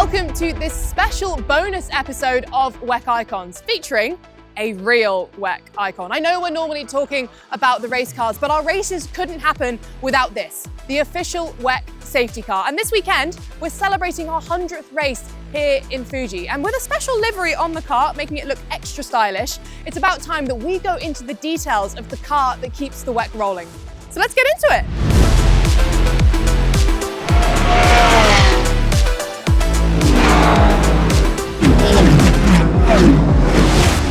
welcome to this special bonus episode of WEC Icons featuring a real WEC icon. I know we're normally talking about the race cars, but our races couldn't happen without this, the official WEC safety car. And this weekend, we're celebrating our 100th race here in Fuji. And with a special livery on the car, making it look extra stylish, it's about time that we go into the details of the car that keeps the WEC rolling. So let's get into it.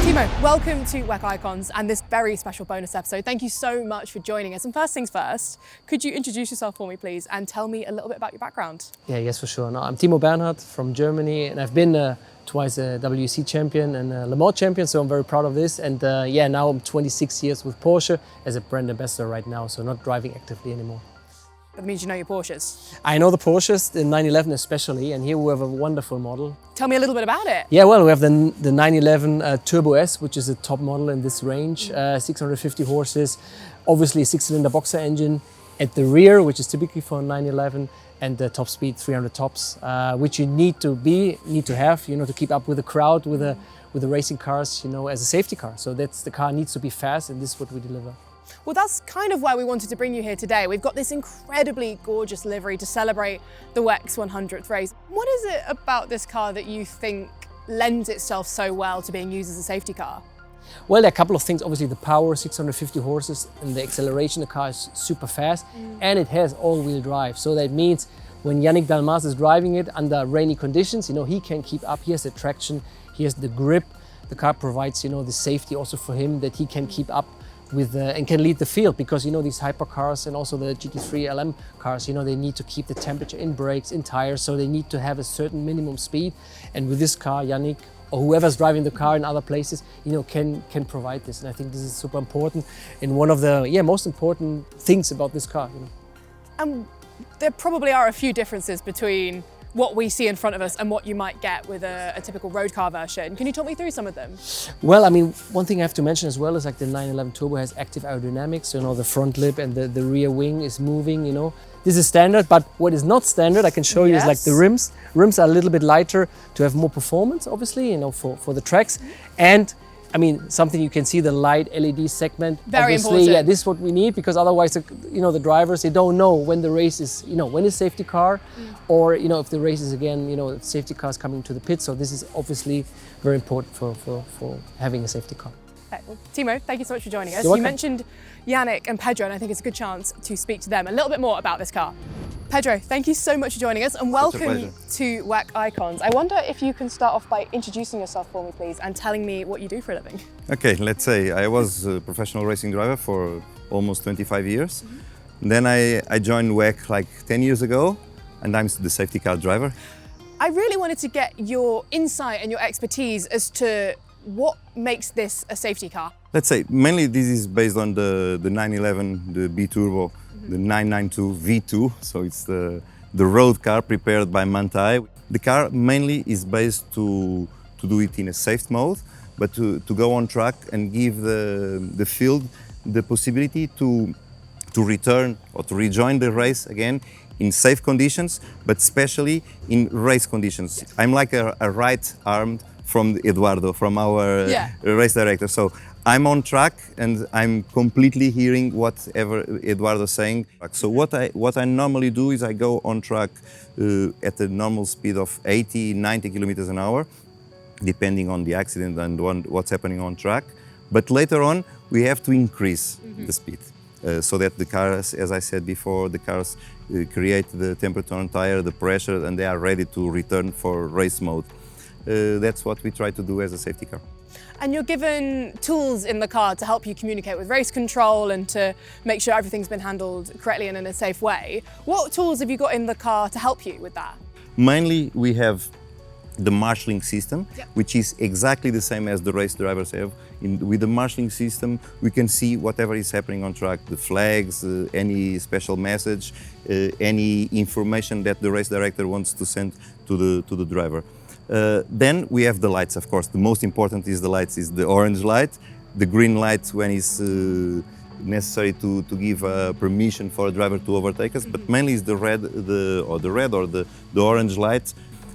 Timo, welcome to WEC Icons and this very special bonus episode. Thank you so much for joining us. And first things first, could you introduce yourself for me, please, and tell me a little bit about your background? Yes, for sure. No, I'm Timo Bernhard from Germany, and I've been twice a WEC champion and a Le Mans champion, so I'm very proud of this. And now I'm 26 years with Porsche as a brand ambassador right now, so not driving actively anymore. That means you know your Porsches. I know the Porsches, the 911 especially, and here we have a wonderful model. Tell me a little bit about it. Yeah, well, we have the 911 Turbo S, which is a top model in this range, 650 horses, obviously a 6-cylinder boxer engine at the rear, which is typically for a 911, and the top speed 300 tops, which you need to have, to keep up with the crowd, with the racing cars, as a safety car. So the car needs to be fast, and this is what we deliver. Well, that's kind of why we wanted to bring you here today. We've got this incredibly gorgeous livery to celebrate the WEC's 100th race. What is it about this car that you think lends itself so well to being used as a safety car? Well, there are a couple of things. Obviously, the power, 650 horses, and the acceleration. The car is super fast, and it has all-wheel drive. So that means when Yannick Dalmas is driving it under rainy conditions, he can keep up. He has the traction, he has the grip. The car provides, the safety also for him, that he can keep up with and can lead the field, because these hypercars and also the GT3 LM cars, they need to keep the temperature in brakes, in tires, so they need to have a certain minimum speed. And with this car, Yannick or whoever's driving the car in other places, can provide this. And I think this is super important and one of the most important things about this car. And there probably are a few differences between what we see in front of us and what you might get with a typical road car version. Can you talk me through some of them? Well, one thing I have to mention as well is like the 911 Turbo has active aerodynamics, the front lip and the rear wing is moving, This is standard, but what is not standard, I can show you, is like the rims. Rims are a little bit lighter to have more performance, obviously, for the tracks. And something you can see, the light LED segment. Very obviously, important. Yeah, this is what we need, because otherwise, the drivers, they don't know when the race is, when is safety car, or, if the race is again, safety cars coming to the pit. So this is obviously very important for having a safety car. Okay. Well, Timo, thank you so much for joining us. You're You welcome. mentioned Yannick and Pedro, and I think it's a good chance to speak to them a little bit more about this car. Pedro, thank you so much for joining us and welcome to WEC Icons. I wonder if you can start off by introducing yourself for me, please, and telling me what you do for a living. Okay, let's say I was a professional racing driver for almost 25 years. Then I joined WEC like 10 years ago, and I'm the safety car driver. I really wanted to get your insight and your expertise as to what makes this a safety car. Let's say mainly this is based on the 911, the B-Turbo, the 992 V2, so it's the road car prepared by Manthey. The car mainly is based to do it in a safe mode, but to go on track and give the field the possibility to return or to rejoin the race again in safe conditions, but especially in race conditions. I'm like a right arm from Eduardo, from our race director. So I'm on track and I'm completely hearing whatever Eduardo's saying. So what I normally do is I go on track at a normal speed of 80, 90 kilometers an hour, depending on the accident and what's happening on track. But later on, we have to increase the speed so that the cars, as I said before, the cars create the temperature on tire, the pressure, and they are ready to return for race mode. That's what we try to do as a safety car. And you're given tools in the car to help you communicate with race control and to make sure everything's been handled correctly and in a safe way. What tools have you got in the car to help you with that? Mainly we have the marshalling system, which is exactly the same as the race drivers have. With the marshalling system, we can see whatever is happening on track, the flags, any special message, any information that the race director wants to send to the driver. Then we have the lights, of course. The most important is the lights, is the orange light, the green light when it's necessary to give permission for a driver to overtake us, but mainly is the red or the orange light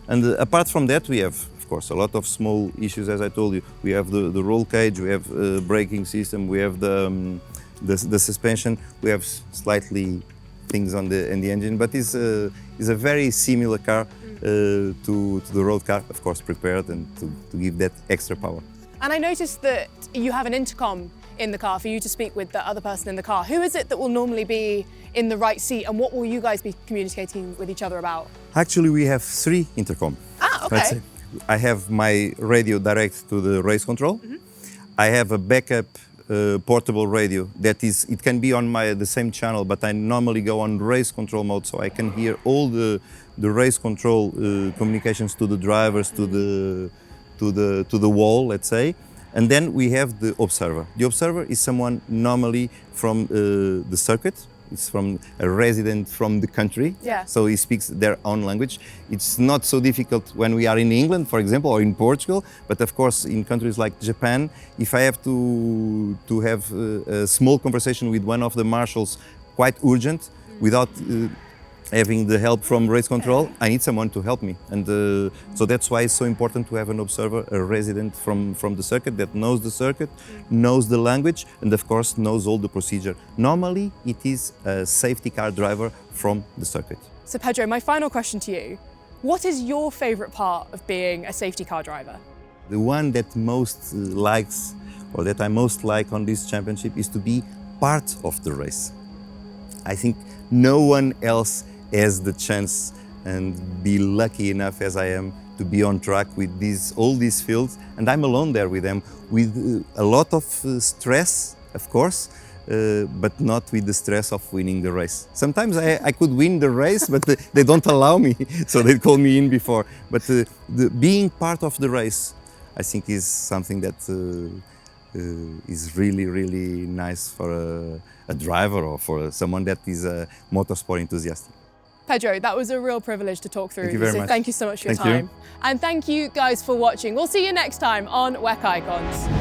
And apart from that, we have, of course, a lot of small issues, as I told you. We have the roll cage, we have braking system, we have the suspension, we have slightly things on the engine, but it's a very similar car to the road car, of course, prepared and to give that extra power. And I noticed that you have an intercom in the car for you to speak with the other person in the car. Who is it that will normally be in the right seat, and what will you guys be communicating with each other about? Actually, we have 3 intercom. Ah, okay. I have my radio direct to the race control. I have a backup portable radio that it can be on the same channel, but I normally go on race control mode, so I can hear all the race control communications to the drivers, to the wall, let's say. And then we have the observer. The observer is someone normally from the circuit. It's from a resident from the country, so he speaks their own language. It's not so difficult when we are in England, for example, or in Portugal, but of course in countries like Japan, if I have to have a small conversation with one of the marshals, quite urgent, without having the help from race control, I need someone to help me. And so that's why it's so important to have an observer, a resident from the circuit that knows the circuit, knows the language, and of course knows all the procedure. Normally, it is a safety car driver from the circuit. So Pedro, my final question to you. What is your favorite part of being a safety car driver? The one that most likes, or that I most like on this championship, is to be part of the race. I think no one else has the chance and be lucky enough as I am to be on track with all these fields, and I'm alone there with them, with a lot of stress, of course, but not with the stress of winning the race. Sometimes I could win the race, but they don't allow me, so they call me in before. But being part of the race, I think, is something that is really, really nice for a driver or for someone that is a motorsport enthusiast. Pedro, that was a real privilege to talk through. Thank you very much. Thank you so much for your time. And thank you guys for watching. We'll see you next time on WEC Icons.